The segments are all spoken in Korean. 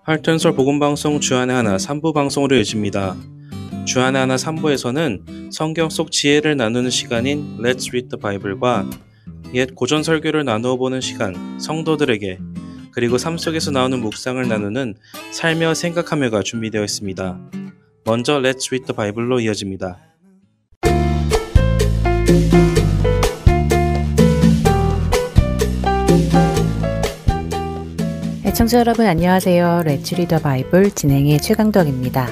할텐서 복음방송 주안의 하나 3부 방송으로 이어집니다. 주안의 하나 3부에서는 성경 속 지혜를 나누는 시간인 Let's Read the Bible과 옛 고전 설교를 나누어 보는 시간 성도들에게, 그리고 삶 속에서 나오는 묵상을 나누는 살며 생각하며가 준비되어 있습니다. 먼저 Let's Read the Bible로 이어집니다. 애청자 여러분 안녕하세요. Let's Read the Bible 진행의 최강덕입니다.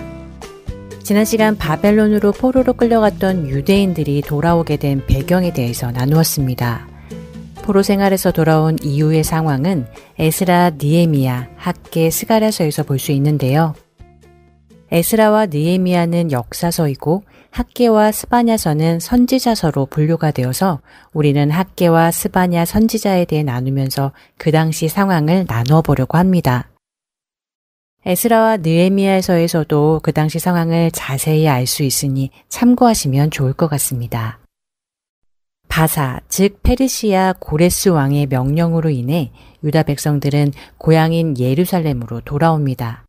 지난 시간 바벨론으로 포로로 끌려갔던 유대인들이 돌아오게 된 배경에 대해서 나누었습니다. 포로 생활에서 돌아온 이후의 상황은 에스라, 느헤미야, 학개, 스가랴서에서 볼 수 있는데요. 에스라와 느헤미야는 역사서이고 학개와 스바냐서는 선지자서로 분류가 되어서 우리는 학개와 스바냐 선지자에 대해 나누면서 그 당시 상황을 나누어 보려고 합니다. 에스라와 느헤미야서에서도 그 당시 상황을 자세히 알 수 있으니 참고하시면 좋을 것 같습니다. 바사, 즉 페르시아 고레스 왕의 명령으로 인해 유다 백성들은 고향인 예루살렘으로 돌아옵니다.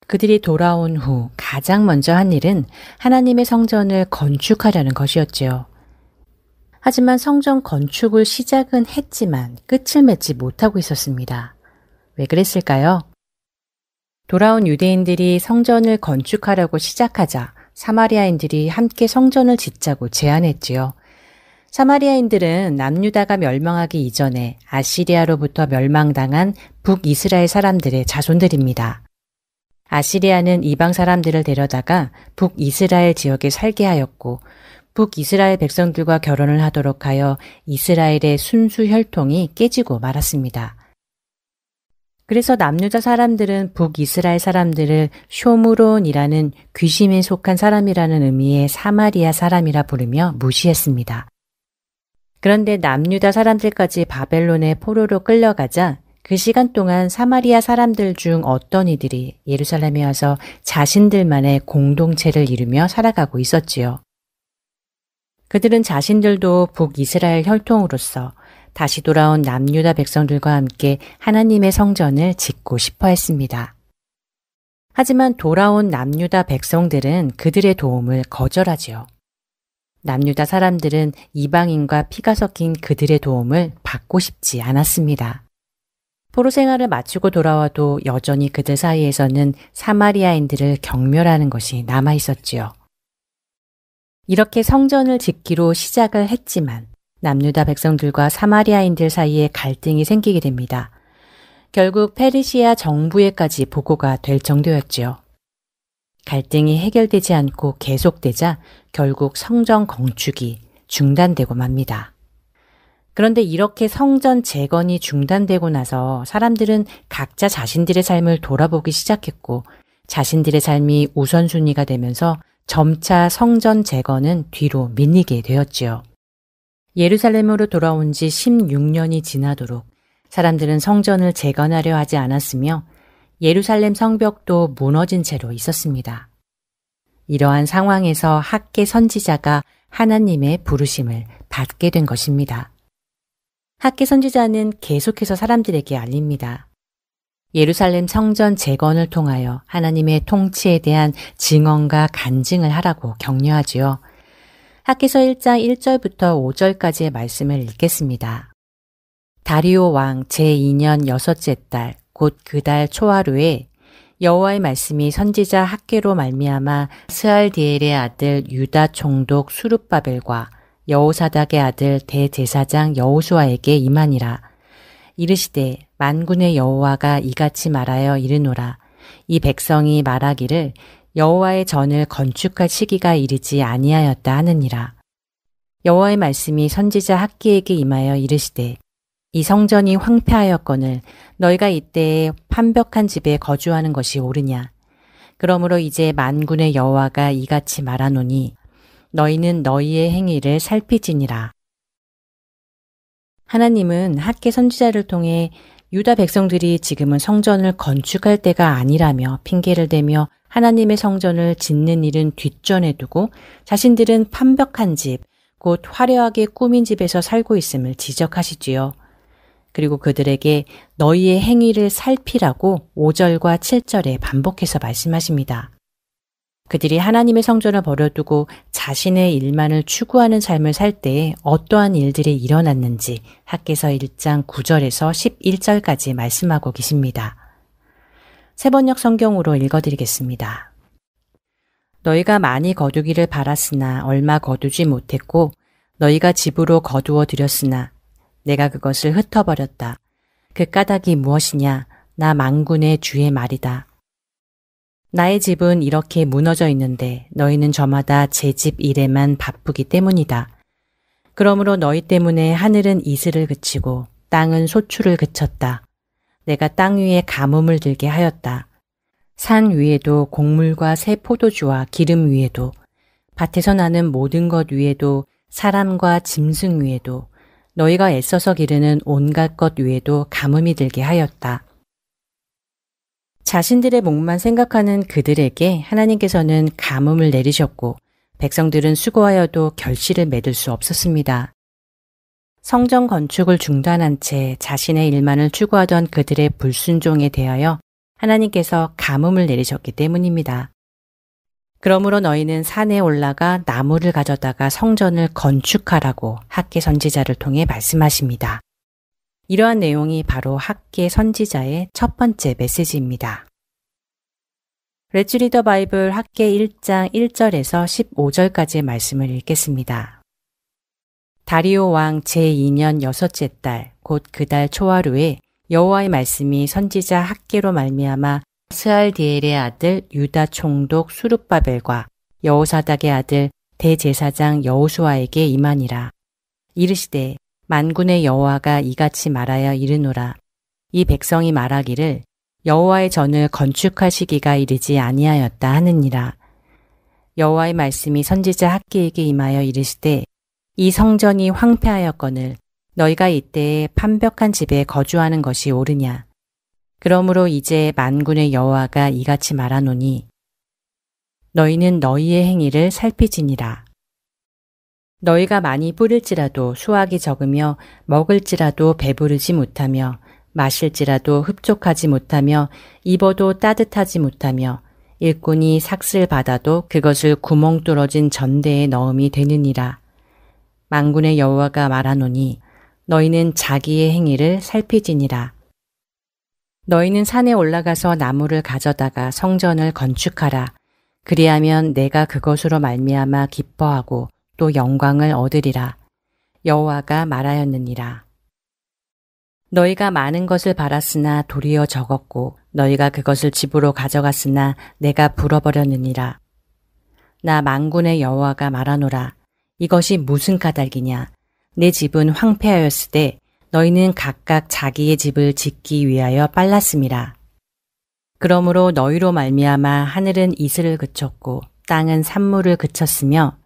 그들이 돌아온 후 가장 먼저 한 일은 하나님의 성전을 건축하려는 것이었지요. 하지만 성전 건축을 시작은 했지만 끝을 맺지 못하고 있었습니다. 왜 그랬을까요? 돌아온 유대인들이 성전을 건축하려고 시작하자 사마리아인들이 함께 성전을 짓자고 제안했지요. 사마리아인들은 남유다가 멸망하기 이전에 아시리아로부터 멸망당한 북이스라엘 사람들의 자손들입니다. 아시리아는 이방 사람들을 데려다가 북이스라엘 지역에 살게 하였고 북이스라엘 백성들과 결혼을 하도록 하여 이스라엘의 순수 혈통이 깨지고 말았습니다. 그래서 남유다 사람들은 북이스라엘 사람들을 쇼무론이라는 귀심에 속한 사람이라는 의미의 사마리아 사람이라 부르며 무시했습니다. 그런데 남유다 사람들까지 바벨론의 포로로 끌려가자 그 시간 동안 사마리아 사람들 중 어떤 이들이 예루살렘에 와서 자신들만의 공동체를 이루며 살아가고 있었지요. 그들은 자신들도 북이스라엘 혈통으로서 다시 돌아온 남유다 백성들과 함께 하나님의 성전을 짓고 싶어 했습니다. 하지만 돌아온 남유다 백성들은 그들의 도움을 거절하지요. 남유다 사람들은 이방인과 피가 섞인 그들의 도움을 받고 싶지 않았습니다. 포로 생활을 마치고 돌아와도 여전히 그들 사이에서는 사마리아인들을 경멸하는 것이 남아 있었지요. 이렇게 성전을 짓기로 시작을 했지만 남유다 백성들과 사마리아인들 사이에 갈등이 생기게 됩니다. 결국 페르시아 정부에까지 보고가 될 정도였지요. 갈등이 해결되지 않고 계속되자 결국 성전 건축이 중단되고 맙니다. 그런데 이렇게 성전 재건이 중단되고 나서 사람들은 각자 자신들의 삶을 돌아보기 시작했고 자신들의 삶이 우선순위가 되면서 점차 성전 재건은 뒤로 밀리게 되었지요. 예루살렘으로 돌아온 지 16년이 지나도록 사람들은 성전을 재건하려 하지 않았으며 예루살렘 성벽도 무너진 채로 있었습니다. 이러한 상황에서 학개 선지자가 하나님의 부르심을 받게 된 것입니다. 학개 선지자는 계속해서 사람들에게 알립니다. 예루살렘 성전 재건을 통하여 하나님의 통치에 대한 증언과 간증을 하라고 격려하지요. 학개서 1장 1절부터 5절까지의 말씀을 읽겠습니다. 다리오 왕 제2년 여섯째 달 곧 그 달 초하루에 여호와의 말씀이 선지자 학개로 말미암아 스알디엘의 아들 유다 총독 수룹바벨과 여호사닥의 아들 대제사장 여호수아에게 임하니라. 이르시되 만군의 여호와가 이같이 말하여 이르노라. 이 백성이 말하기를 여호와의 전을 건축할 시기가 이르지 아니하였다 하느니라. 여호와의 말씀이 선지자 학개에게 임하여 이르시되 이 성전이 황폐하였거늘 너희가 이때에 판벽한 집에 거주하는 것이 옳으냐. 그러므로 이제 만군의 여호와가 이같이 말하노니 너희는 너희의 행위를 살피지니라. 하나님은 학개 선지자를 통해 유다 백성들이 지금은 성전을 건축할 때가 아니라며 핑계를 대며 하나님의 성전을 짓는 일은 뒷전에 두고 자신들은 판벽한 집, 곧 화려하게 꾸민 집에서 살고 있음을 지적하시지요. 그리고 그들에게 너희의 행위를 살피라고 5절과 7절에 반복해서 말씀하십니다. 그들이 하나님의 성전을 버려두고 자신의 일만을 추구하는 삶을 살 때에 어떠한 일들이 일어났는지 학개서 1장 9절에서 11절까지 말씀하고 계십니다. 세 번역 성경으로 읽어드리겠습니다. 너희가 많이 거두기를 바랐으나 얼마 거두지 못했고 너희가 집으로 거두어 들였으나 내가 그것을 흩어버렸다. 그 까닭이 무엇이냐? 나 만군의 주의 말이다. 나의 집은 이렇게 무너져 있는데 너희는 저마다 제 집 일에만 바쁘기 때문이다. 그러므로 너희 때문에 하늘은 이슬을 그치고 땅은 소출을 그쳤다. 내가 땅 위에 가뭄을 들게 하였다. 산 위에도 곡물과 새 포도주와 기름 위에도 밭에서 나는 모든 것 위에도 사람과 짐승 위에도 너희가 애써서 기르는 온갖 것 위에도 가뭄이 들게 하였다. 자신들의 목만 생각하는 그들에게 하나님께서는 가뭄을 내리셨고 백성들은 수고하여도 결실을 맺을 수 없었습니다. 성전 건축을 중단한 채 자신의 일만을 추구하던 그들의 불순종에 대하여 하나님께서 가뭄을 내리셨기 때문입니다. 그러므로 너희는 산에 올라가 나무를 가져다가 성전을 건축하라고 학개 선지자를 통해 말씀하십니다. 이러한 내용이 바로 학개 선지자의 첫 번째 메시지입니다. Let's Read the Bible 학개 1장 1절에서 15절까지의 말씀을 읽겠습니다. 다리오 왕 제2년 여섯째 달 곧 그 달 초하루에 여호와의 말씀이 선지자 학개로 말미암아 스알디엘의 아들 유다 총독 수룹바벨과 여호사닥의 아들 대제사장 여호수아에게 임하니라. 이르시되 만군의 여호와가 이같이 말하여 이르노라. 이 백성이 말하기를 여호와의 전을 건축할 시기가 이르지 아니하였다 하느니라. 여호와의 말씀이 선지자 학개에게 임하여 이르시되 이 성전이 황폐하였거늘 너희가 이때에 판벽한 집에 거주하는 것이 옳으냐. 그러므로 이제 만군의 여호와가 이같이 말하노니 너희는 너희의 행위를 살피지니라. 너희가 많이 뿌릴지라도 수확이 적으며 먹을지라도 배부르지 못하며 마실지라도 흡족하지 못하며 입어도 따뜻하지 못하며 일꾼이 삭슬 받아도 그것을 구멍 뚫어진 전대에 넣음이 되느니라. 만군의 여호와가 말하노니 너희는 자기의 행위를 살피지니라. 너희는 산에 올라가서 나무를 가져다가 성전을 건축하라. 그리하면 내가 그것으로 말미암아 기뻐하고 또 영광을 얻으리라. 여호와가 말하였느니라. 너희가 많은 것을 바랐으나 도리어 적었고 너희가 그것을 집으로 가져갔으나 내가 불어버렸느니라. 나 만군의 여호와가 말하노라. 이것이 무슨 까닭이냐. 내 집은 황폐하였으되 너희는 각각 자기의 집을 짓기 위하여 빨랐음이라. 그러므로 너희로 말미암아 하늘은 이슬을 그쳤고 땅은 산물을 그쳤으며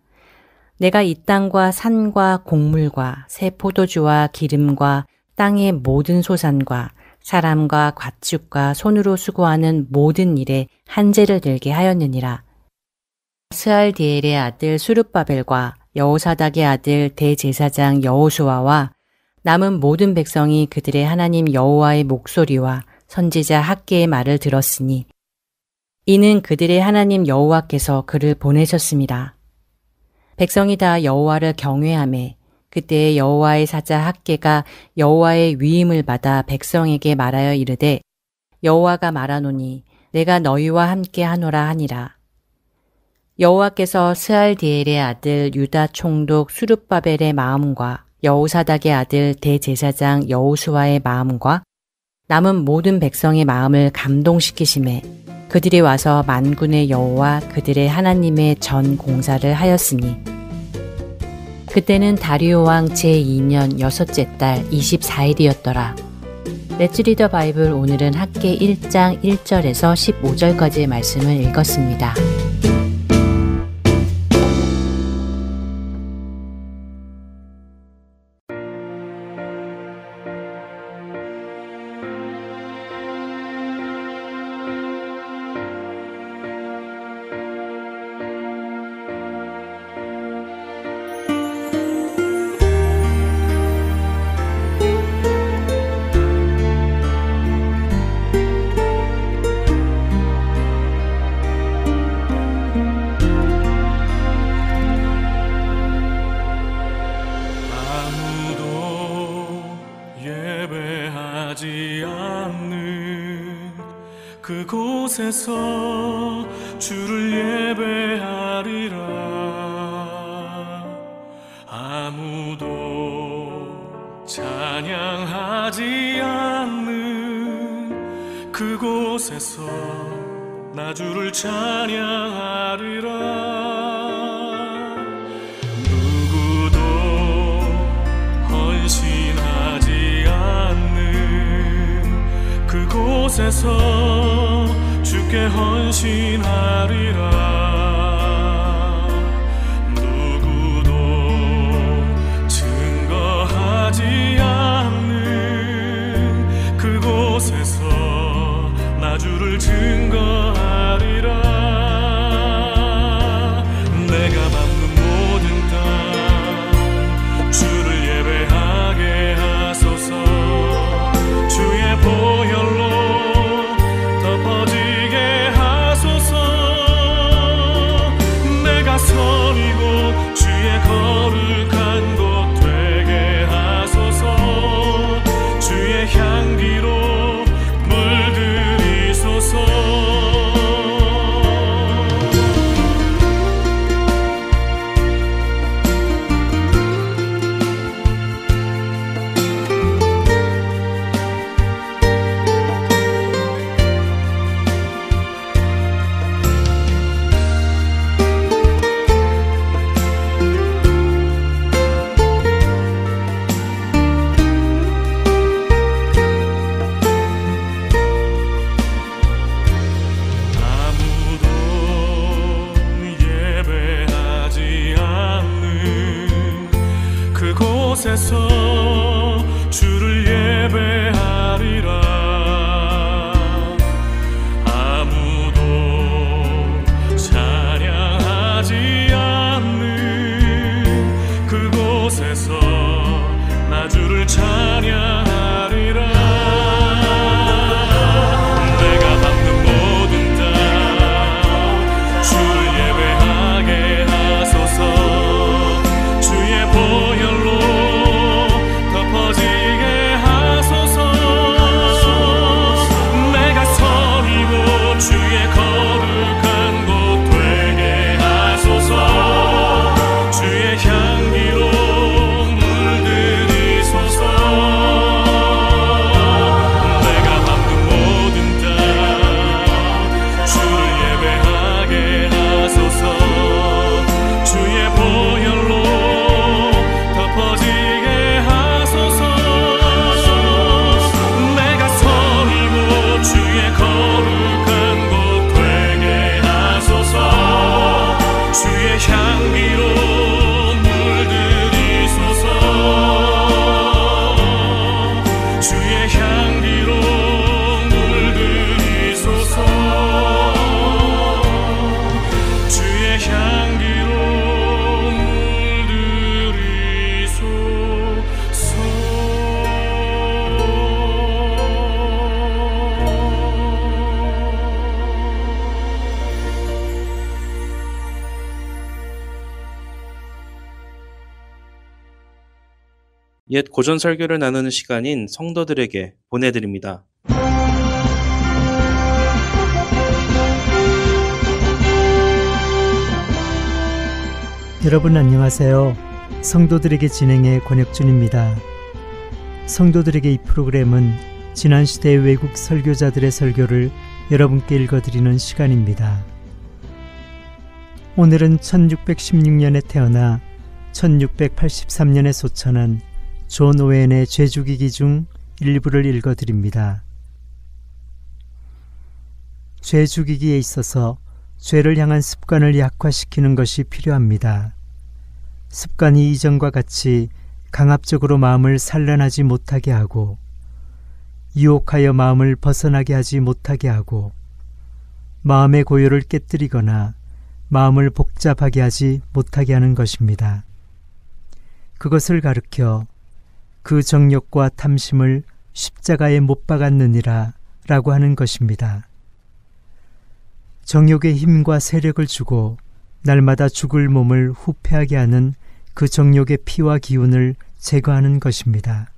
내가 이 땅과 산과 곡물과 새 포도주와 기름과 땅의 모든 소산과 사람과 가축과 손으로 수고하는 모든 일에 한재를 들게 하였느니라. 스알디엘의 아들 수룹바벨과 여호사닥의 아들 대제사장 여호수아와 남은 모든 백성이 그들의 하나님 여호와의 목소리와 선지자 학개의 말을 들었으니 이는 그들의 하나님 여호와께서 그를 보내셨습니다. 백성이 다 여호와를 경외하매 그때에 여호와의 사자 학개가 여호와의 위임을 받아 백성에게 말하여 이르되 여호와가 말하노니 내가 너희와 함께 하노라 하니라. 여호와께서 스알디엘의 아들 유다 총독 수룹바벨의 마음과 여호사닥의 아들 대제사장 여호수아의 마음과 남은 모든 백성의 마음을 감동시키심에 그들이 와서 만군의 여호와 그들의 하나님의 전 공사를 하였으니 그때는 다리오 왕 제2년 여섯째 달 24일이었더라. Let's Read the Bible 오늘은 학개 1장 1절에서 15절까지의 말씀을 읽었습니다. 예배하지 않는 그곳에서 주를 예배하리라. 아무도 찬양하지 않는 그곳에서 나 주를 찬양하리라. 누구도 헌신하지 않는 그곳에서 주께 헌신하리라. 누구도 증거하지 않는 그곳에서 나 주를 증거하리라. 내가 밟는 모든 땅 주를 예배하게 하소서. 주의 보혈로 덮어지게 하소서. 내가 선이고 주의 거룩한 곳 되게 하소서. 주의 향기로 물들이소서. 그곳에서 주를 예배하리라. 아무도 찬양하지 않는 그곳에서 나 주를 찬양하리라. 내가 밟는 모든 땅 주를 예배하게 하소서. 주의 보혈로 덮어지게 하소서. 내가 선이고 주의 거룩한 곳 되게 하소서. 주의 향기로 물들이소서. 내가 밟는 모든 땅 주를 예배하게 하소서. 주의 보혈로 덮어지게 하소서. 내가 선이고 주의 거룩한 곳 되게 하소서. 주의 향기로 물들이소서. 주의 향기로 물들이소서. 주의 향기로 옛 고전 설교를 나누는 시간인 성도들에게 보내드립니다. 여러분 안녕하세요. 성도들에게 진행의 권혁준입니다. 성도들에게 이 프로그램은 지난 시대의 외국 설교자들의 설교를 여러분께 읽어드리는 시간입니다. 오늘은 1616년에 태어나 1683년에 소천한 존 오웬의 죄죽이기 중 일부를 읽어드립니다. 죄죽이기에 있어서 죄를 향한 습관을 약화시키는 것이 필요합니다. 습관이 이전과 같이 강압적으로 마음을 산란하지 못하게 하고 유혹하여 마음을 벗어나게 하지 못하게 하고 마음의 고요를 깨뜨리거나 마음을 복잡하게 하지 못하게 하는 것입니다. 그것을 가르켜 그 정욕과 탐심을 십자가에 못 박았느니라 라고 하는 것입니다. 정욕에 힘과 세력을 주고 날마다 죽을 몸을 후패하게 하는 그 정욕의 피와 기운을 제거하는 것입니다.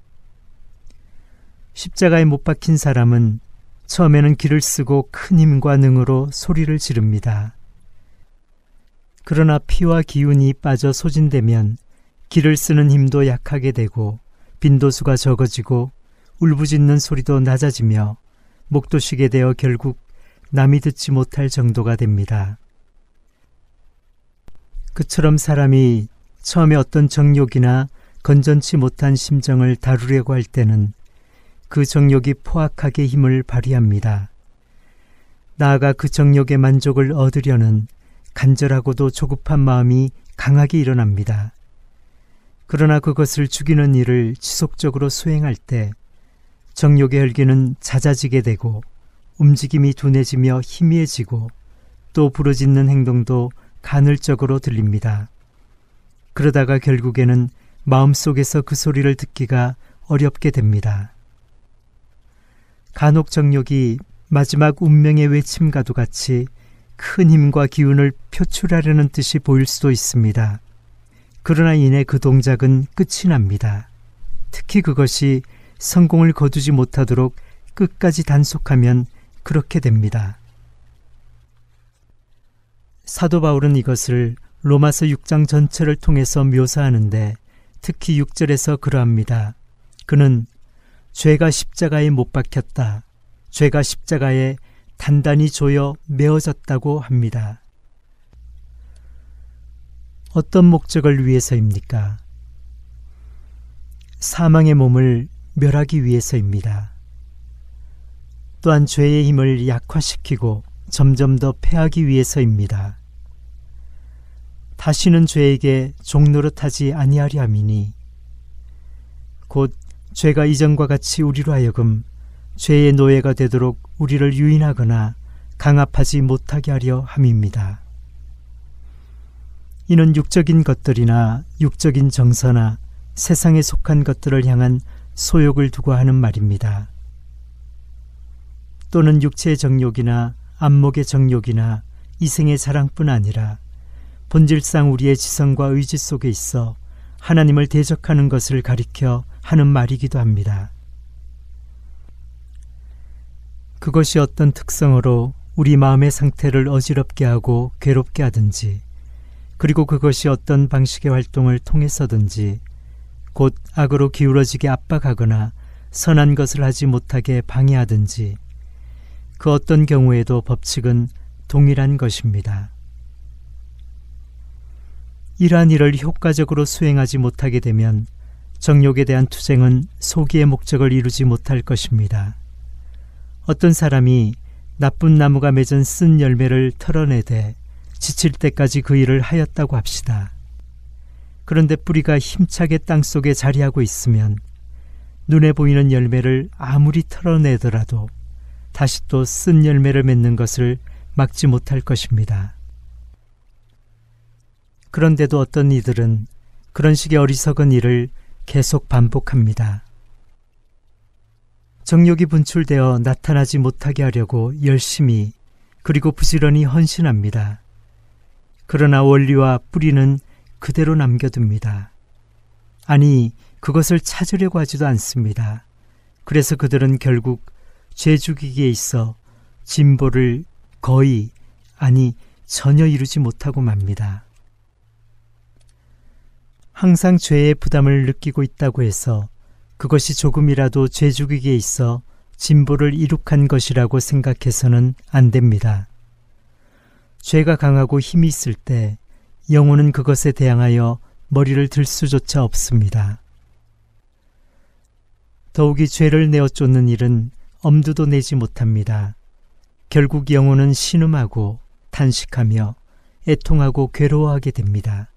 십자가에 못 박힌 사람은 처음에는 기를 쓰고 큰 힘과 능으로 소리를 지릅니다. 그러나 피와 기운이 빠져 소진되면 기를 쓰는 힘도 약하게 되고 빈도수가 적어지고 울부짖는 소리도 낮아지며 목도 쉬게 되어 결국 남이 듣지 못할 정도가 됩니다. 그처럼 사람이 처음에 어떤 정욕이나 건전치 못한 심정을 다루려고 할 때는 그 정욕이 포악하게 힘을 발휘합니다. 나아가 그 정욕의 만족을 얻으려는 간절하고도 조급한 마음이 강하게 일어납니다. 그러나 그것을 죽이는 일을 지속적으로 수행할 때 정욕의 혈기는 잦아지게 되고 움직임이 둔해지며 희미해지고 또 부르짖는 행동도 간헐적으로 들립니다. 그러다가 결국에는 마음속에서 그 소리를 듣기가 어렵게 됩니다. 간혹 정욕이 마지막 운명의 외침과도 같이 큰 힘과 기운을 표출하려는 뜻이 보일 수도 있습니다. 그러나 이내 그 동작은 끝이 납니다. 특히 그것이 성공을 거두지 못하도록 끝까지 단속하면 그렇게 됩니다. 사도 바울은 이것을 로마서 6장 전체를 통해서 묘사하는데 특히 6절에서 그러합니다. 그는 죄가 십자가에 못 박혔다. 죄가 십자가에 단단히 조여 메어졌다고 합니다. 어떤 목적을 위해서입니까? 사망의 몸을 멸하기 위해서입니다. 또한 죄의 힘을 약화시키고 점점 더 패하기 위해서입니다. 다시는 죄에게 종노릇하지 아니하려 함이니 곧 죄가 이전과 같이 우리로 하여금 죄의 노예가 되도록 우리를 유인하거나 강압하지 못하게 하려 함입니다. 이는 육적인 것들이나 육적인 정서나 세상에 속한 것들을 향한 소욕을 두고 하는 말입니다. 또는 육체의 정욕이나 안목의 정욕이나 이생의 자랑뿐 아니라 본질상 우리의 지성과 의지 속에 있어 하나님을 대적하는 것을 가리켜 하는 말이기도 합니다. 그것이 어떤 특성으로 우리 마음의 상태를 어지럽게 하고 괴롭게 하든지, 그리고 그것이 어떤 방식의 활동을 통해서든지 곧 악으로 기울어지게 압박하거나 선한 것을 하지 못하게 방해하든지 그 어떤 경우에도 법칙은 동일한 것입니다. 이러한 일을 효과적으로 수행하지 못하게 되면 정욕에 대한 투쟁은 소기의 목적을 이루지 못할 것입니다. 어떤 사람이 나쁜 나무가 맺은 쓴 열매를 털어내되 지칠 때까지 그 일을 하였다고 합시다. 그런데 뿌리가 힘차게 땅속에 자리하고 있으면 눈에 보이는 열매를 아무리 털어내더라도 다시 또 쓴 열매를 맺는 것을 막지 못할 것입니다. 그런데도 어떤 이들은 그런 식의 어리석은 일을 계속 반복합니다. 정욕이 분출되어 나타나지 못하게 하려고 열심히 그리고 부지런히 헌신합니다. 그러나 원리와 뿌리는 그대로 남겨둡니다. 아니, 그것을 찾으려고 하지도 않습니다. 그래서 그들은 결국 죄 죽이기에 있어 진보를 거의, 아니 전혀 이루지 못하고 맙니다. 항상 죄의 부담을 느끼고 있다고 해서 그것이 조금이라도 죄 죽이기에 있어 진보를 이룩한 것이라고 생각해서는 안 됩니다. 죄가 강하고 힘이 있을 때 영혼은 그것에 대항하여 머리를 들 수조차 없습니다. 더욱이 죄를 내어 쫓는 일은 엄두도 내지 못합니다. 결국 영혼은 신음하고 탄식하며 애통하고 괴로워하게 됩니다.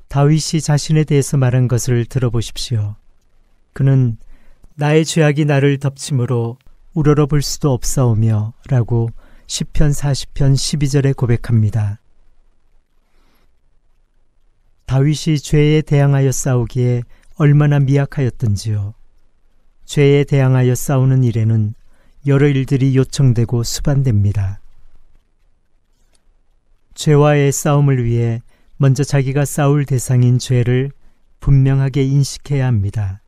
다윗이 자신에 대해서 말한 것을 들어보십시오. 그는 나의 죄악이 나를 덮침으로 우러러 볼 수도 없사오며 라고 시편 40편 12절에 고백합니다. 다윗이 죄에 대항하여 싸우기에 얼마나 미약하였던지요. 죄에 대항하여 싸우는 일에는 여러 일들이 요청되고 수반됩니다. 죄와의 싸움을 위해 먼저 자기가 싸울 대상인 죄를 분명하게 인식해야 합니다.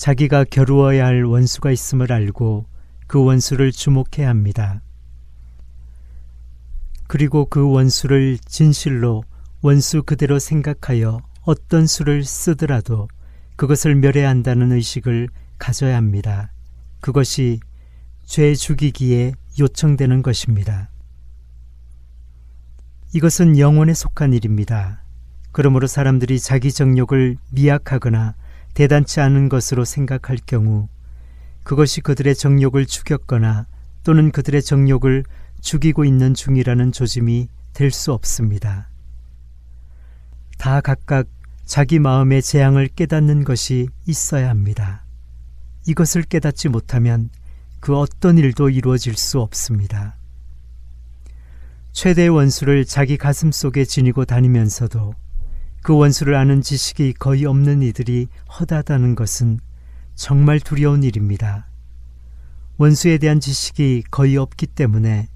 자기가 겨루어야 할 원수가 있음을 알고 그 원수를 주목해야 합니다. 그리고 그 원수를 진실로 원수 그대로 생각하여 어떤 수를 쓰더라도 그것을 멸해한다는 의식을 가져야 합니다. 그것이 죄 죽이기에 요청되는 것입니다. 이것은 영혼에 속한 일입니다. 그러므로 사람들이 자기 정욕을 미약하거나 대단치 않은 것으로 생각할 경우 그것이 그들의 정욕을 죽였거나 또는 그들의 정욕을 죽이고 있는 중이라는 조짐이 될 수 없습니다. 다 각각 자기 마음의 재앙을 깨닫는 것이 있어야 합니다. 이것을 깨닫지 못하면 그 어떤 일도 이루어질 수 없습니다. 최대의 원수를 자기 가슴 속에 지니고 다니면서도 그 원수를 아는 지식이 거의 없는 이들이 허다하다는 것은 정말 두려운 일입니다. 원수에 대한 지식이 거의 없기 때문에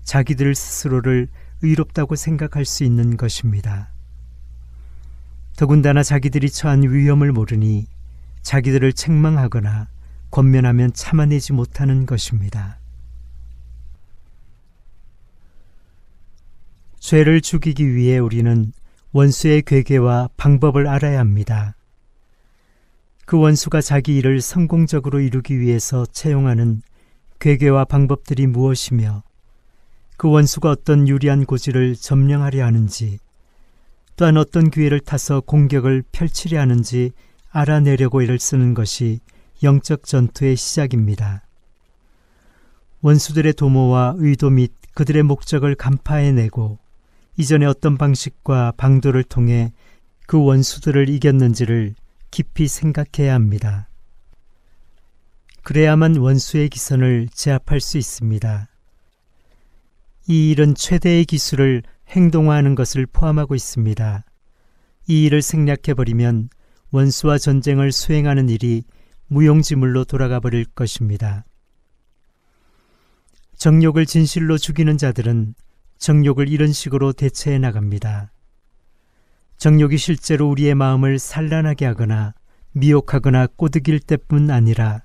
자기들 스스로를 의롭다고 생각할 수 있는 것입니다. 더군다나 자기들이 처한 위험을 모르니 자기들을 책망하거나 권면하면 참아내지 못하는 것입니다. 죄를 죽이기 위해 우리는 원수의 괴계와 방법을 알아야 합니다. 그 원수가 자기 일을 성공적으로 이루기 위해서 채용하는 괴계와 방법들이 무엇이며 그 원수가 어떤 유리한 고지를 점령하려 하는지 또한 어떤 기회를 타서 공격을 펼치려 하는지 알아내려고 애를 쓰는 것이 영적 전투의 시작입니다. 원수들의 도모와 의도 및 그들의 목적을 간파해내고 이전에 어떤 방식과 방도를 통해 그 원수들을 이겼는지를 깊이 생각해야 합니다. 그래야만 원수의 기선을 제압할 수 있습니다. 이 일은 최대의 기술을 행동화하는 것을 포함하고 있습니다. 이 일을 생략해버리면 원수와 전쟁을 수행하는 일이 무용지물로 돌아가 버릴 것입니다. 정욕을 진실로 죽이는 자들은 정욕을 이런 식으로 대처해 나갑니다. 정욕이 실제로 우리의 마음을 산란하게 하거나 미혹하거나 꼬드길 때뿐 아니라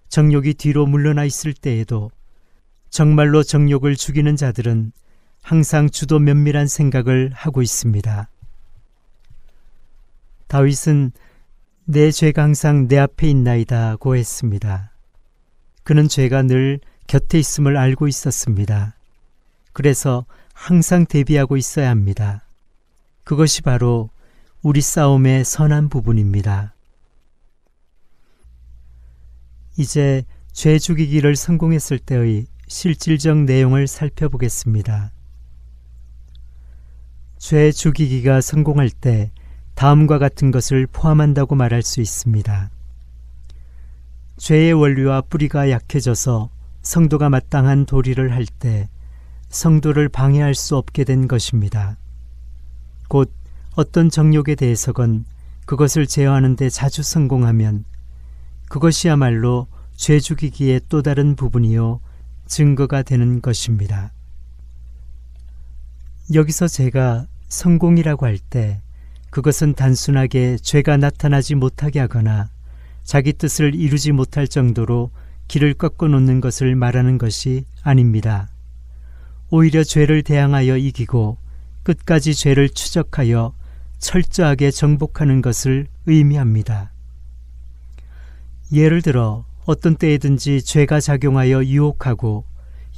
정욕이 뒤로 물러나 있을 때에도 정말로 정욕을 죽이는 자들은 항상 주도 면밀한 생각을 하고 있습니다. 다윗은 내 죄가 항상 내 앞에 있나이다고 했습니다. 그는 죄가 늘 곁에 있음을 알고 있었습니다. 그래서 항상 대비하고 있어야 합니다. 그것이 바로 우리 싸움의 선한 부분입니다. 이제 죄 죽이기를 성공했을 때의 실질적 내용을 살펴보겠습니다. 죄 죽이기가 성공할 때 다음과 같은 것을 포함한다고 말할 수 있습니다. 죄의 원리와 뿌리가 약해져서 성도가 마땅한 도리를 할 때 성도를 방해할 수 없게 된 것입니다. 곧 어떤 정욕에 대해서건 그것을 제어하는 데 자주 성공하면 그것이야말로 죄 죽이기의 또 다른 부분이요 증거가 되는 것입니다. 여기서 제가 성공이라고 할 때 그것은 단순하게 죄가 나타나지 못하게 하거나 자기 뜻을 이루지 못할 정도로 길을 꺾어 놓는 것을 말하는 것이 아닙니다. 오히려 죄를 대항하여 이기고 끝까지 죄를 추적하여 철저하게 정복하는 것을 의미합니다. 예를 들어 어떤 때에든지 죄가 작용하여 유혹하고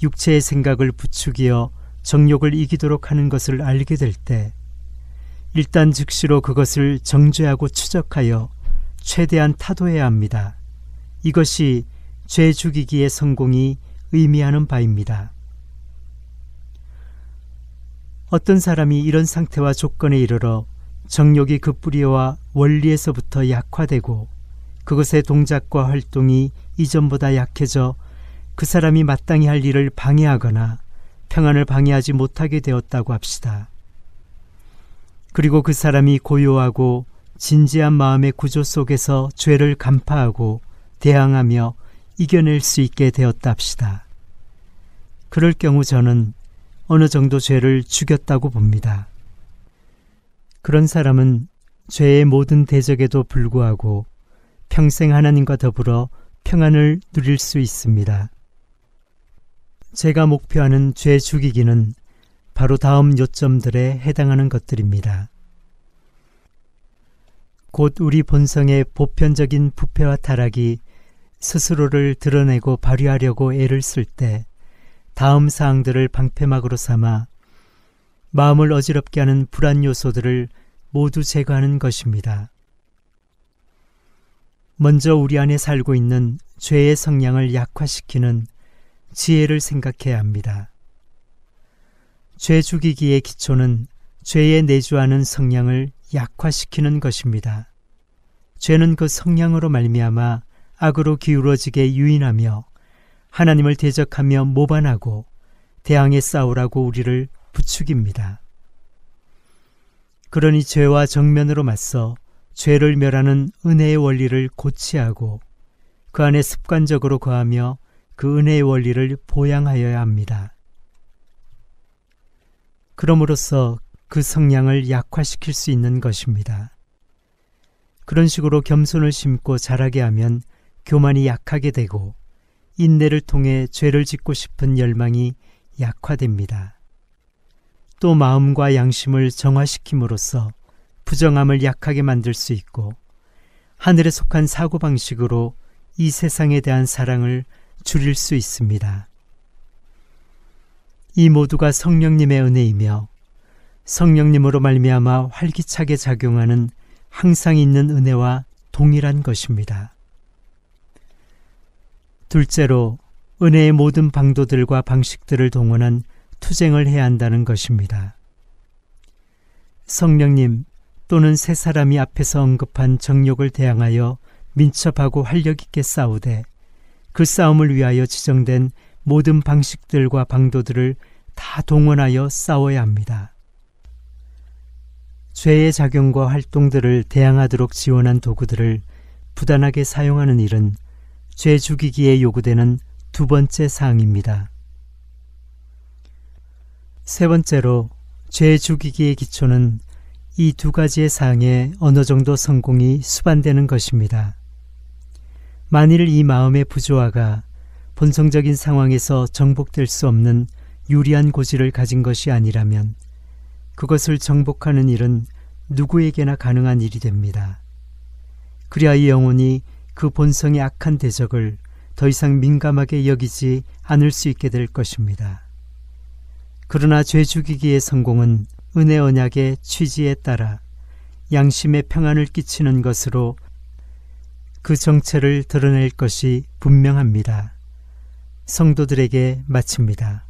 육체의 생각을 부추기어 정욕을 이기도록 하는 것을 알게 될 때 일단 즉시로 그것을 정죄하고 추적하여 최대한 타도해야 합니다. 이것이 죄 죽이기의 성공이 의미하는 바입니다. 어떤 사람이 이런 상태와 조건에 이르러 정욕이 그 뿌리와 원리에서부터 약화되고 그것의 동작과 활동이 이전보다 약해져 그 사람이 마땅히 할 일을 방해하거나 평안을 방해하지 못하게 되었다고 합시다. 그리고 그 사람이 고요하고 진지한 마음의 구조 속에서 죄를 간파하고 대항하며 이겨낼 수 있게 되었다 합시다. 그럴 경우 저는 어느 정도 죄를 죽였다고 봅니다. 그런 사람은 죄의 모든 대적에도 불구하고 평생 하나님과 더불어 평안을 누릴 수 있습니다. 제가 목표하는 죄 죽이기는 바로 다음 요점들에 해당하는 것들입니다. 곧 우리 본성의 보편적인 부패와 타락이 스스로를 드러내고 발휘하려고 애를 쓸 때 다음 사항들을 방패막으로 삼아 마음을 어지럽게 하는 불안 요소들을 모두 제거하는 것입니다. 먼저 우리 안에 살고 있는 죄의 성향을 약화시키는 지혜를 생각해야 합니다. 죄 죽이기의 기초는 죄에 내주하는 성향을 약화시키는 것입니다. 죄는 그 성향으로 말미암아 악으로 기울어지게 유인하며 하나님을 대적하며 모반하고 대항해 싸우라고 우리를 부추깁니다. 그러니 죄와 정면으로 맞서 죄를 멸하는 은혜의 원리를 고취하고 그 안에 습관적으로 거하며 그 은혜의 원리를 보양하여야 합니다. 그럼으로써 그 성향을 약화시킬 수 있는 것입니다. 그런 식으로 겸손을 심고 자라게 하면 교만이 약하게 되고 인내를 통해 죄를 짓고 싶은 열망이 약화됩니다. 또 마음과 양심을 정화시킴으로써 부정함을 약하게 만들 수 있고 하늘에 속한 사고방식으로 이 세상에 대한 사랑을 줄일 수 있습니다. 이 모두가 성령님의 은혜이며 성령님으로 말미암아 활기차게 작용하는 항상 있는 은혜와 동일한 것입니다. 둘째로 은혜의 모든 방도들과 방식들을 동원한 투쟁을 해야 한다는 것입니다. 성령님 또는 새 사람이 앞에서 언급한 정욕을 대항하여 민첩하고 활력 있게 싸우되 그 싸움을 위하여 지정된 모든 방식들과 방도들을 다 동원하여 싸워야 합니다. 죄의 작용과 활동들을 대항하도록 지원한 도구들을 부단하게 사용하는 일은 죄 죽이기에 요구되는 두 번째 사항입니다. 세 번째로 죄 죽이기의 기초는 이 두 가지의 사항에 어느 정도 성공이 수반되는 것입니다. 만일 이 마음의 부조화가 본성적인 상황에서 정복될 수 없는 유리한 고지를 가진 것이 아니라면 그것을 정복하는 일은 누구에게나 가능한 일이 됩니다. 그래야 이 영혼이 그 본성의 악한 대적을 더 이상 민감하게 여기지 않을 수 있게 될 것입니다. 그러나 죄 죽이기의 성공은 은혜 언약의 취지에 따라 양심의 평안을 끼치는 것으로 그 정체를 드러낼 것이 분명합니다. 성도들에게 마칩니다.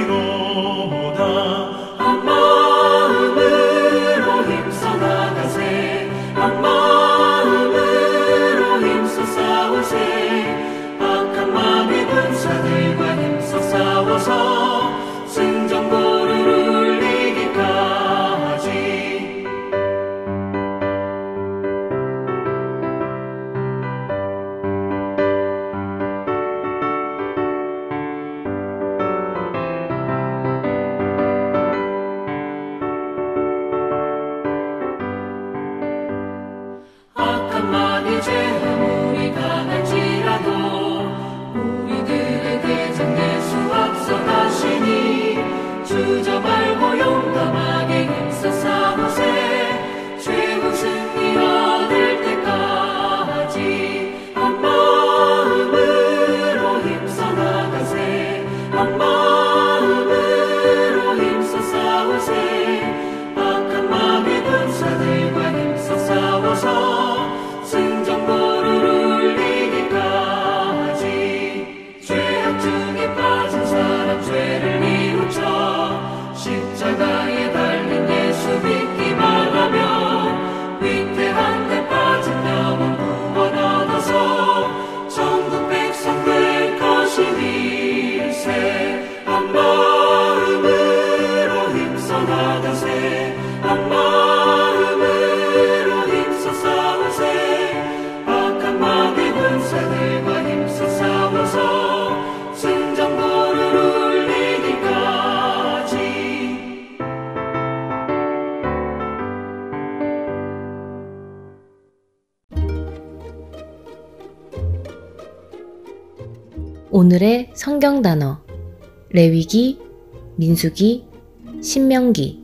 말씀이로다. 오늘의 성경 단어 레위기, 민수기, 신명기.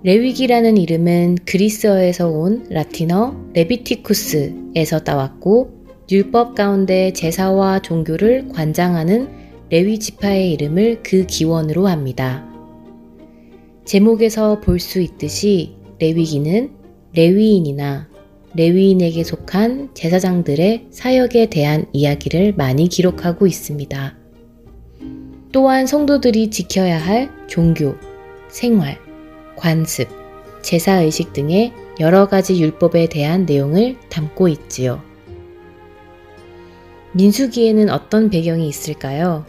레위기라는 이름은 그리스어에서 온 라틴어 레비티쿠스에서 따왔고 율법 가운데 제사와 종교를 관장하는 레위 지파의 이름을 그 기원으로 합니다. 제목에서 볼 수 있듯이 레위기는 레위인이나 레위인에게 속한 제사장들의 사역에 대한 이야기를 많이 기록하고 있습니다. 또한 성도들이 지켜야 할 종교, 생활, 관습, 제사의식 등의 여러 가지 율법에 대한 내용을 담고 있지요. 민수기에는 어떤 배경이 있을까요?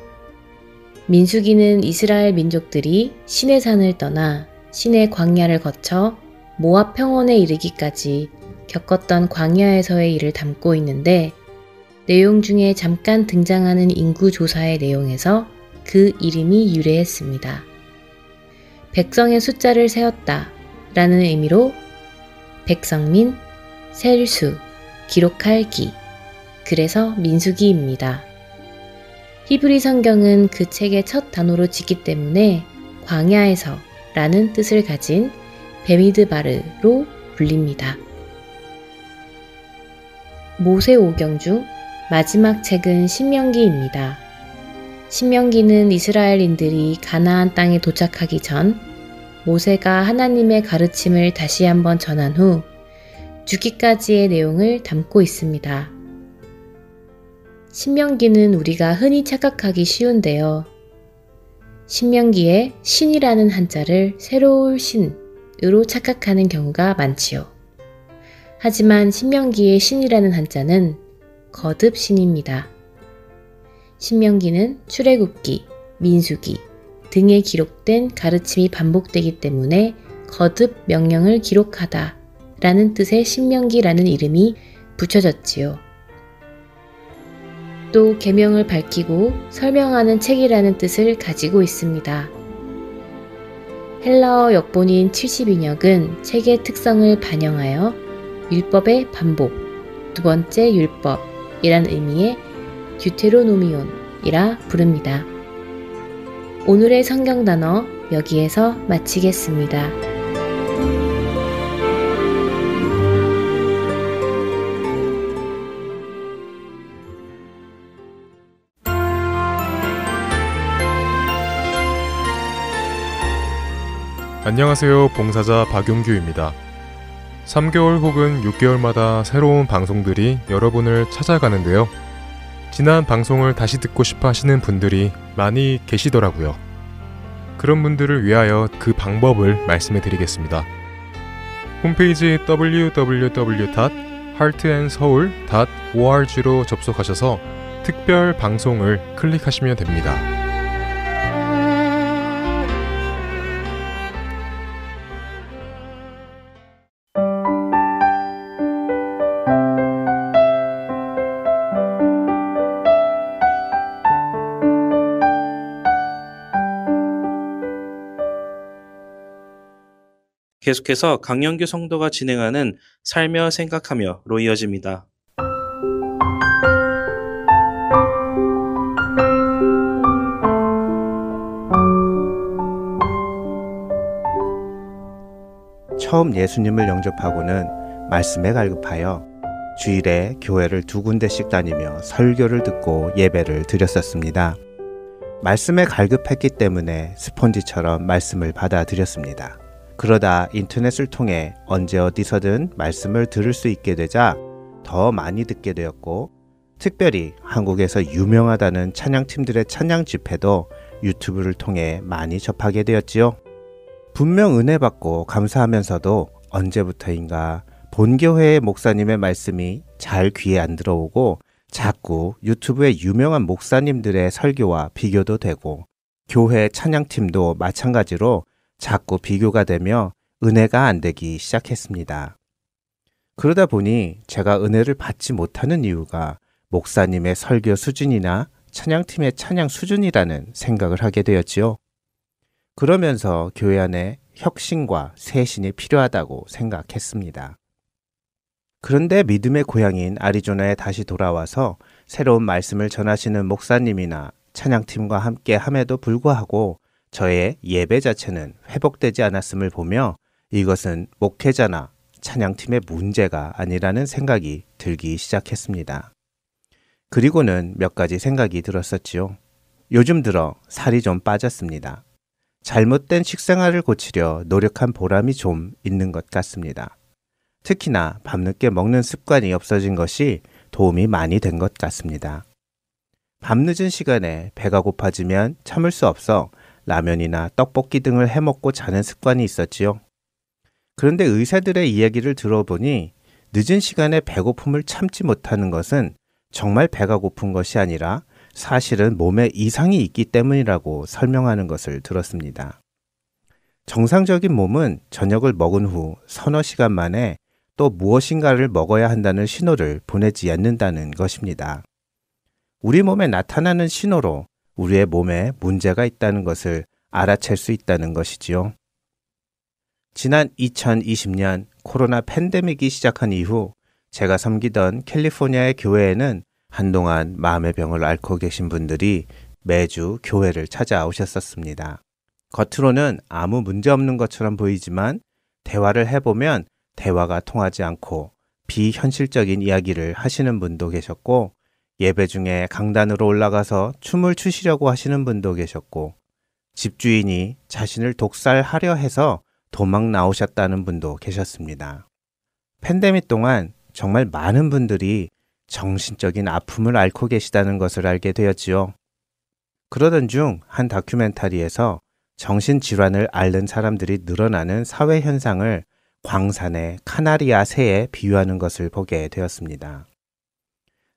민수기는 이스라엘 민족들이 시내 산을 떠나 시내 광야를 거쳐 모압 평원에 이르기까지 겪었던 광야에서의 일을 담고 있는데 내용 중에 잠깐 등장하는 인구 조사의 내용에서 그 이름이 유래했습니다. 백성의 숫자를 세었다 라는 의미로 백성민, 셀수, 기록할 기, 그래서 민수기입니다. 히브리 성경은 그 책의 첫 단어로 짓기 때문에 광야에서 라는 뜻을 가진 베미드바르로 불립니다. 모세 오경 중 마지막 책은 신명기입니다. 신명기는 이스라엘인들이 가나안 땅에 도착하기 전 모세가 하나님의 가르침을 다시 한번 전한 후 죽기까지의 내용을 담고 있습니다. 신명기는 우리가 흔히 착각하기 쉬운데요. 신명기에 신이라는 한자를 새로울 신으로 착각하는 경우가 많지요. 하지만 신명기의 신이라는 한자는 거듭 신입니다. 신명기는 출애굽기, 민수기 등에 기록된 가르침이 반복되기 때문에 거듭 명령을 기록하다 라는 뜻의 신명기라는 이름이 붙여졌지요. 또 계명을 밝히고 설명하는 책이라는 뜻을 가지고 있습니다. 헬라어 역본인 70인역은 책의 특성을 반영하여 율법의 반복, 두 번째 율법이란 의미의 듀테로노미온이라 부릅니다. 오늘의 성경 단어 여기에서 마치겠습니다. 안녕하세요. 봉사자 박용규입니다. 3개월 혹은 6개월마다 새로운 방송들이 여러분을 찾아가는데요. 지난 방송을 다시 듣고 싶어 하시는 분들이 많이 계시더라고요. 그런 분들을 위하여 그 방법을 말씀해 드리겠습니다. 홈페이지 www.heartandseoul.org로 접속하셔서 특별 방송을 클릭하시면 됩니다. 계속해서 강영규 성도가 진행하는 살며 생각하며로 이어집니다. 처음 예수님을 영접하고는 말씀에 갈급하여 주일에 교회를 2군데씩 다니며 설교를 듣고 예배를 드렸었습니다. 말씀에 갈급했기 때문에 스폰지처럼 말씀을 받아들였습니다. 그러다 인터넷을 통해 언제 어디서든 말씀을 들을 수 있게 되자 더 많이 듣게 되었고, 특별히 한국에서 유명하다는 찬양팀들의 찬양 집회도 유튜브를 통해 많이 접하게 되었지요. 분명 은혜 받고 감사하면서도 언제부터인가 본교회의 목사님의 말씀이 잘 귀에 안 들어오고 자꾸 유튜브의 유명한 목사님들의 설교와 비교도 되고, 교회 찬양팀도 마찬가지로 자꾸 비교가 되며 은혜가 안 되기 시작했습니다. 그러다 보니 제가 은혜를 받지 못하는 이유가 목사님의 설교 수준이나 찬양팀의 찬양 수준이라는 생각을 하게 되었지요. 그러면서 교회 안에 혁신과 쇄신이 필요하다고 생각했습니다. 그런데 믿음의 고향인 아리조나에 다시 돌아와서 새로운 말씀을 전하시는 목사님이나 찬양팀과 함께 함에도 불구하고 저의 예배 자체는 회복되지 않았음을 보며 이것은 목회자나 찬양팀의 문제가 아니라는 생각이 들기 시작했습니다. 그리고는 몇 가지 생각이 들었었지요. 요즘 들어 살이 좀 빠졌습니다. 잘못된 식생활을 고치려 노력한 보람이 좀 있는 것 같습니다. 특히나 밤늦게 먹는 습관이 없어진 것이 도움이 많이 된 것 같습니다. 밤늦은 시간에 배가 고파지면 참을 수 없어 라면이나 떡볶이 등을 해먹고 자는 습관이 있었지요. 그런데 의사들의 이야기를 들어보니 늦은 시간에 배고픔을 참지 못하는 것은 정말 배가 고픈 것이 아니라 사실은 몸에 이상이 있기 때문이라고 설명하는 것을 들었습니다. 정상적인 몸은 저녁을 먹은 후 서너 시간 만에 또 무엇인가를 먹어야 한다는 신호를 보내지 않는다는 것입니다. 우리 몸에 나타나는 신호로 우리의 몸에 문제가 있다는 것을 알아챌 수 있다는 것이지요. 지난 2020년 코로나 팬데믹이 시작한 이후 제가 섬기던 캘리포니아의 교회에는 한동안 마음의 병을 앓고 계신 분들이 매주 교회를 찾아오셨었습니다. 겉으로는 아무 문제 없는 것처럼 보이지만 대화를 해보면 대화가 통하지 않고 비현실적인 이야기를 하시는 분도 계셨고 예배 중에 강단으로 올라가서 춤을 추시려고 하시는 분도 계셨고 집주인이 자신을 독살하려 해서 도망 나오셨다는 분도 계셨습니다. 팬데믹 동안 정말 많은 분들이 정신적인 아픔을 앓고 계시다는 것을 알게 되었지요. 그러던 중 한 다큐멘터리에서 정신질환을 앓는 사람들이 늘어나는 사회 현상을 광산의 카나리아 새에 비유하는 것을 보게 되었습니다.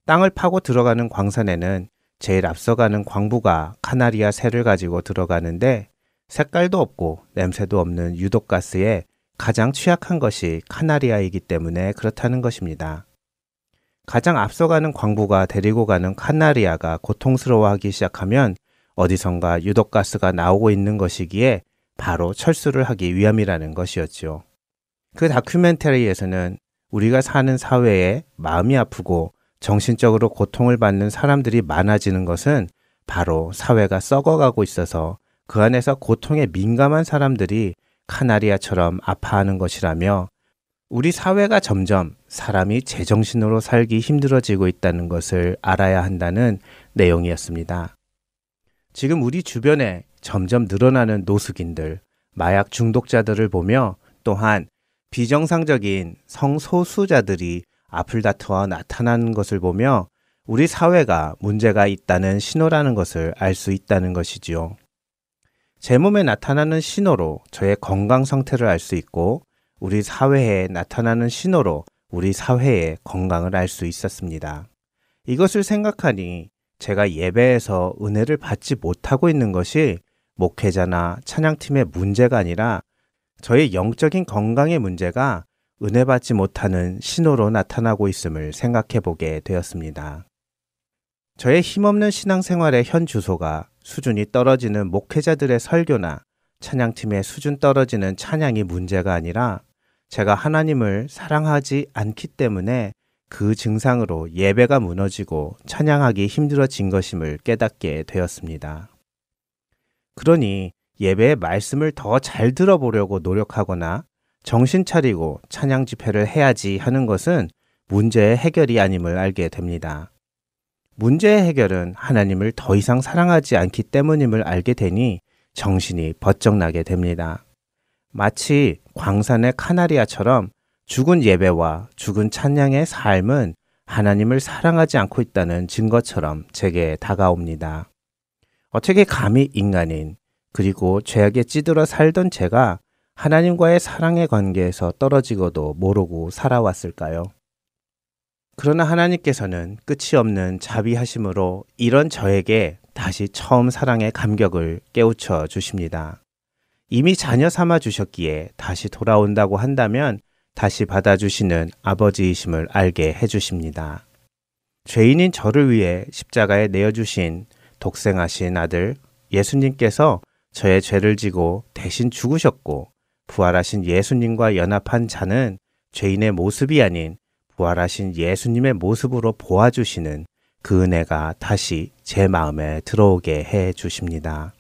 땅을 파고 들어가는 광산에는 제일 앞서가는 광부가 카나리아 새를 가지고 들어가는데 색깔도 없고 냄새도 없는 유독가스에 가장 취약한 것이 카나리아이기 때문에 그렇다는 것입니다. 가장 앞서가는 광부가 데리고 가는 카나리아가 고통스러워하기 시작하면 어디선가 유독가스가 나오고 있는 것이기에 바로 철수를 하기 위함이라는 것이었죠. 그 다큐멘터리에서는 우리가 사는 사회에 마음이 아프고 정신적으로 고통을 받는 사람들이 많아지는 것은 바로 사회가 썩어가고 있어서 그 안에서 고통에 민감한 사람들이 카나리아처럼 아파하는 것이라며 우리 사회가 점점 사람이 제정신으로 살기 힘들어지고 있다는 것을 알아야 한다는 내용이었습니다. 지금 우리 주변에 점점 늘어나는 노숙인들, 마약 중독자들을 보며 또한 비정상적인 성소수자들이 앞을 다투어 나타나는 것을 보며 우리 사회가 문제가 있다는 신호라는 것을 알 수 있다는 것이지요. 제 몸에 나타나는 신호로 저의 건강 상태를 알 수 있고 우리 사회에 나타나는 신호로 우리 사회의 건강을 알 수 있었습니다. 이것을 생각하니 제가 예배에서 은혜를 받지 못하고 있는 것이 목회자나 찬양팀의 문제가 아니라 저의 영적인 건강의 문제가 은혜 받지 못하는 신호로 나타나고 있음을 생각해 보게 되었습니다. 저의 힘없는 신앙생활의 현 주소가 수준이 떨어지는 목회자들의 설교나 찬양팀의 수준 떨어지는 찬양이 문제가 아니라 제가 하나님을 사랑하지 않기 때문에 그 증상으로 예배가 무너지고 찬양하기 힘들어진 것임을 깨닫게 되었습니다. 그러니 예배의 말씀을 더 잘 들어보려고 노력하거나 정신 차리고 찬양 집회를 해야지 하는 것은 문제의 해결이 아님을 알게 됩니다. 문제의 해결은 하나님을 더 이상 사랑하지 않기 때문임을 알게 되니 정신이 번쩍 나게 됩니다. 마치 광산의 카나리아처럼 죽은 예배와 죽은 찬양의 삶은 하나님을 사랑하지 않고 있다는 증거처럼 제게 다가옵니다. 어떻게 감히 인간인 그리고 죄악에 찌들어 살던 제가 하나님과의 사랑의 관계에서 떨어지고도 모르고 살아왔을까요? 그러나 하나님께서는 끝이 없는 자비하심으로 이런 저에게 다시 처음 사랑의 감격을 깨우쳐 주십니다. 이미 자녀 삼아 주셨기에 다시 돌아온다고 한다면 다시 받아주시는 아버지이심을 알게 해주십니다. 죄인인 저를 위해 십자가에 내어주신 독생하신 아들 예수님께서 저의 죄를 지고 대신 죽으셨고 부활하신 예수님과 연합한 자는 죄인의 모습이 아닌 부활하신 예수님의 모습으로 보아주시는 그 은혜가 다시 제 마음에 들어오게 해 주십니다.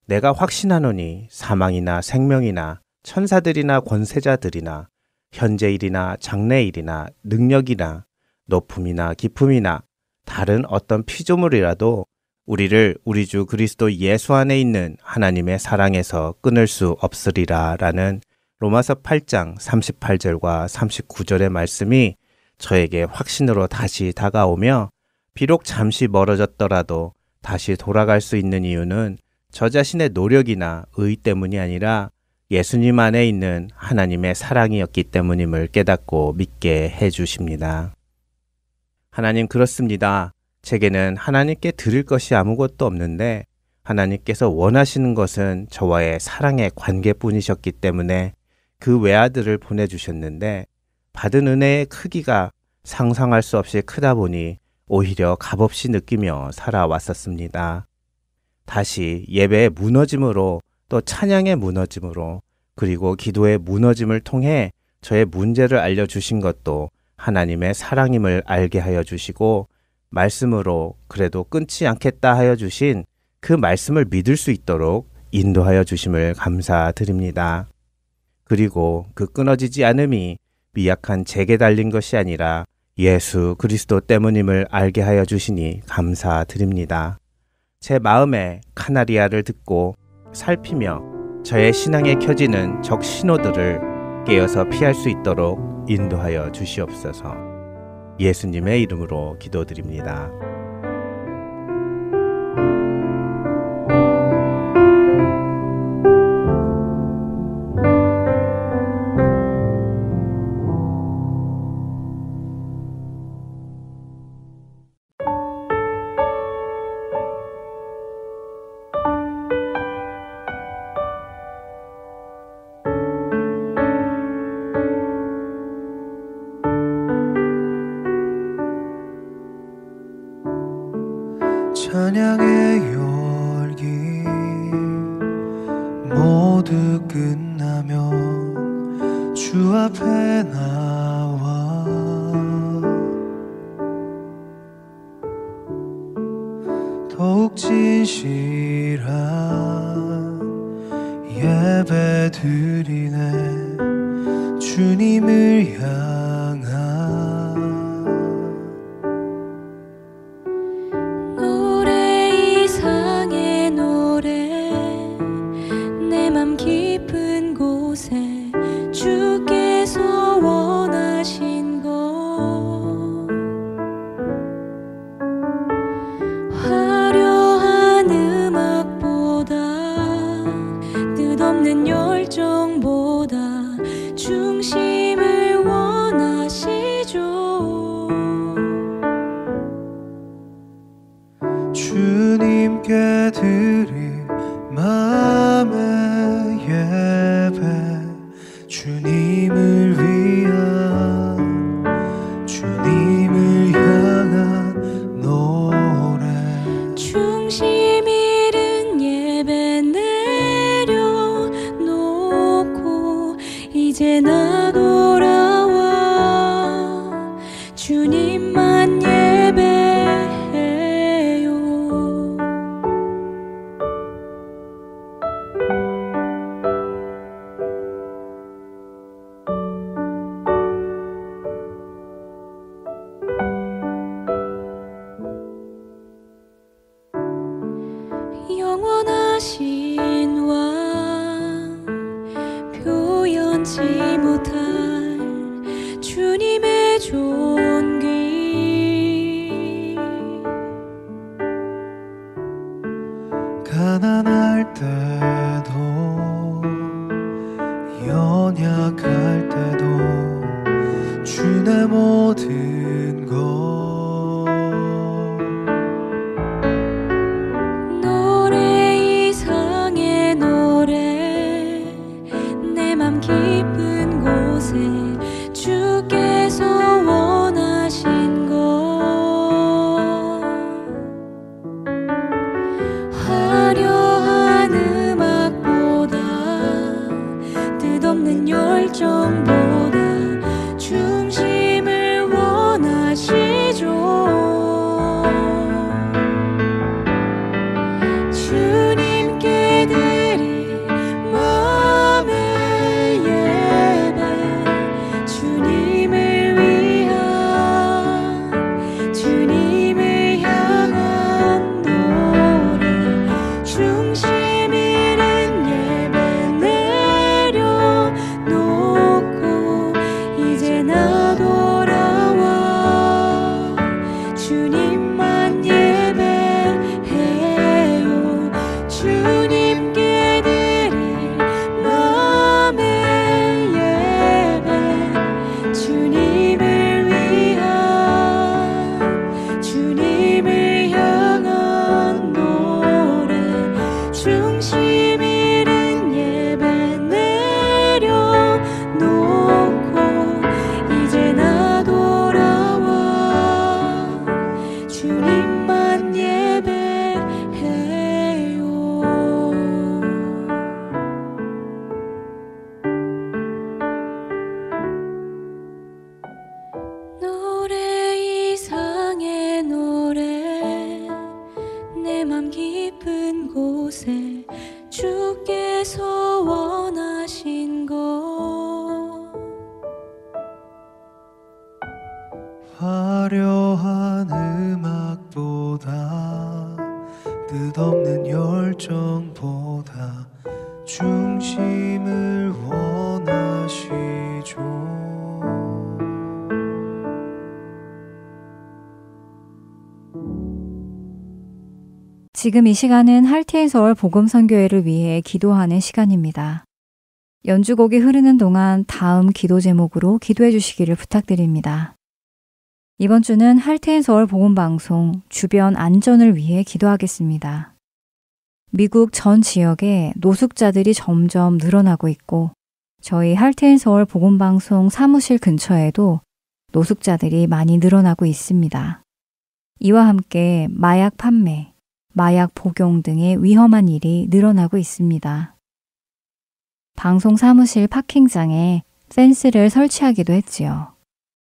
내가 확신하노니 사망이나 생명이나 천사들이나 권세자들이나 현재일이나 장래일이나 능력이나 높음이나 깊음이나 다른 어떤 피조물이라도 우리를 우리 주 그리스도 예수 안에 있는 하나님의 사랑에서 끊을 수 없으리라 라는 로마서 8장 38절과 39절의 말씀이 저에게 확신으로 다시 다가오며 비록 잠시 멀어졌더라도 다시 돌아갈 수 있는 이유는 저 자신의 노력이나 의 때문이 아니라 예수님 안에 있는 하나님의 사랑이었기 때문임을 깨닫고 믿게 해 주십니다. 하나님 그렇습니다. 제게는 하나님께 드릴 것이 아무것도 없는데 하나님께서 원하시는 것은 저와의 사랑의 관계뿐이셨기 때문에 그 외아들을 보내주셨는데 받은 은혜의 크기가 상상할 수 없이 크다 보니 오히려 값없이 느끼며 살아왔었습니다. 다시 예배의 무너짐으로 또 찬양의 무너짐으로 그리고 기도의 무너짐을 통해 저의 문제를 알려주신 것도 하나님의 사랑임을 알게 하여 주시고 말씀으로 그래도 끊지 않겠다 하여 주신 그 말씀을 믿을 수 있도록 인도하여 주심을 감사드립니다. 그리고 그 끊어지지 않음이 미약한 제게 달린 것이 아니라 예수 그리스도 때문임을 알게 하여 주시니 감사드립니다. 제 마음에 카나리아를 듣고 살피며 저의 신앙에 켜지는 적 신호들을 깨어서 피할 수 있도록 인도하여 주시옵소서. 예수님의 이름으로 기도드립니다. 찬양의 열기 모두 끝나면 주 앞에 나와 더욱 진실한 예배 드리네 주님을 향한 주께서 원하신 것 화려한 음악보다 뜻없는 열정보다 중심을 원하시죠. 주님께 드릴 마음의 예배 주님을 위한 주님을 향한 노래 중심 잃은 예배 내려놓고 이제 나 돌아와 주님만 예배해요. 영원하신 왕 표현치 못할 주님의 존귀 가난할 때도 연약할 때도 주의 모든 것 깊은 곳에 주께서 원하신 것 화려한 음악보다 뜻없는 열정보다 중심 중심 잃은 예배 내려놓고 이제 나 돌아와 주님만 예배해요. 노래 이상의 노래 내 맘 깊은 곳에 주께서 원하신 것 화려한 음악보다 뜻없는 열정보다 중심을 원하시죠. 지금 이 시간은 할티엔 서울 복음선교회를 위해 기도하는 시간입니다. 연주곡이 흐르는 동안 다음 기도 제목으로 기도해 주시기를 부탁드립니다. 이번 주는 할티엔 서울 복음방송 주변 안전을 위해 기도하겠습니다. 미국 전 지역에 노숙자들이 점점 늘어나고 있고 저희 할티엔 서울 복음방송 사무실 근처에도 노숙자들이 많이 늘어나고 있습니다. 이와 함께 마약 판매, 마약 복용 등의 위험한 일이 늘어나고 있습니다. 방송 사무실 파킹장에 펜스를 설치하기도 했지요.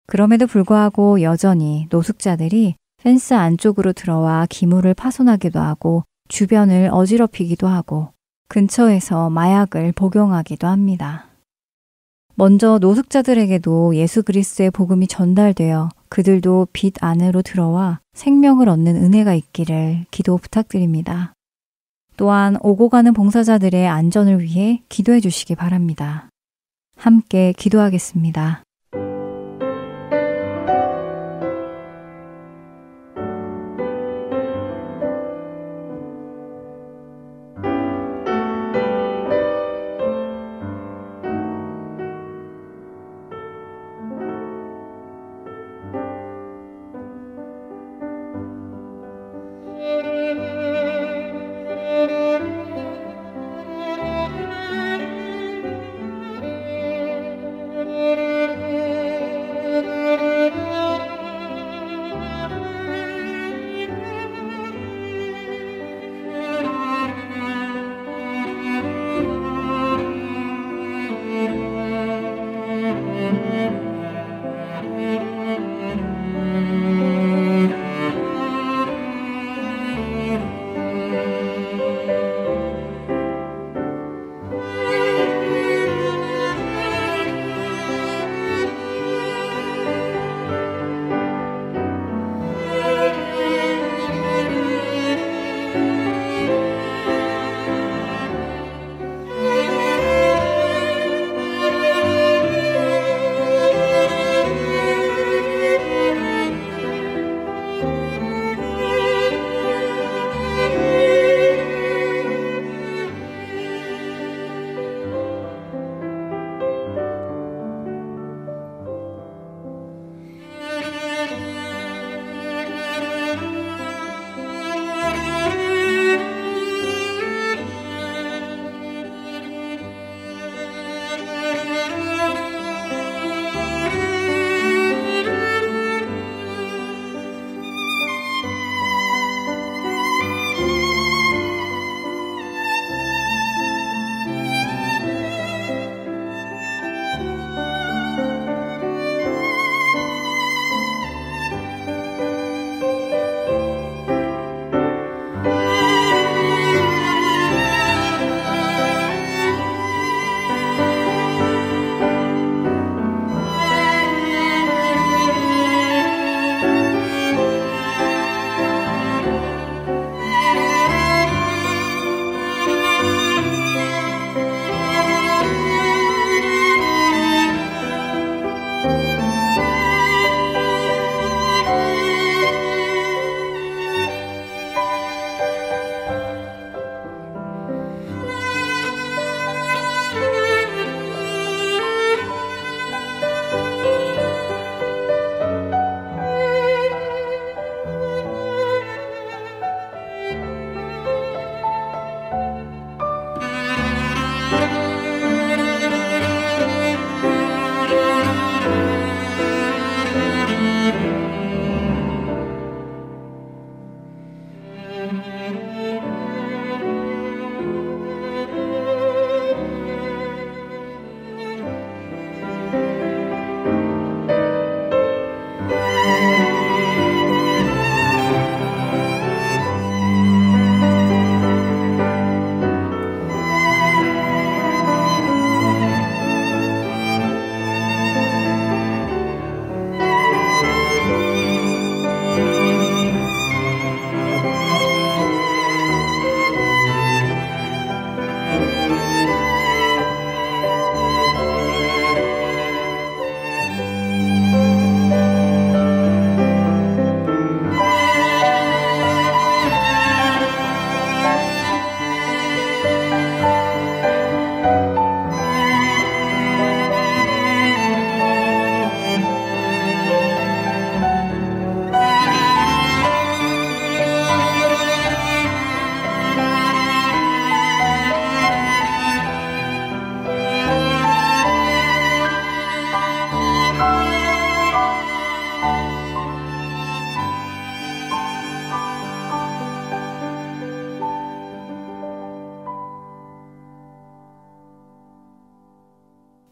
그럼에도 불구하고 여전히 노숙자들이 펜스 안쪽으로 들어와 기물을 파손하기도 하고 주변을 어지럽히기도 하고 근처에서 마약을 복용하기도 합니다. 먼저 노숙자들에게도 예수 그리스도의 복음이 전달되어 그들도 빛 안으로 들어와 생명을 얻는 은혜가 있기를 기도 부탁드립니다. 또한 오고 가는 봉사자들의 안전을 위해 기도해 주시기 바랍니다. 함께 기도하겠습니다.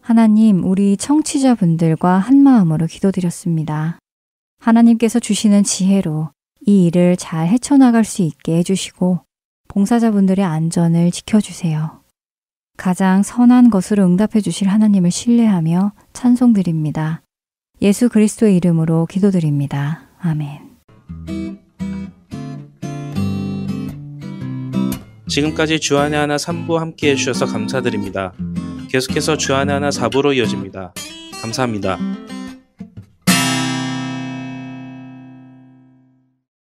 하나님, 우리 청취자분들과 한마음으로 기도드렸습니다. 하나님께서 주시는 지혜로 이 일을 잘 헤쳐나갈 수 있게 해주시고 봉사자분들의 안전을 지켜주세요. 가장 선한 것으로 응답해 주실 하나님을 신뢰하며 찬송드립니다. 예수 그리스도의 이름으로 기도드립니다. 아멘. 지금까지 주안의 하나 3부 함께 해주셔서 감사드립니다. 계속해서 주안의 하나 4부로 이어집니다. 감사합니다.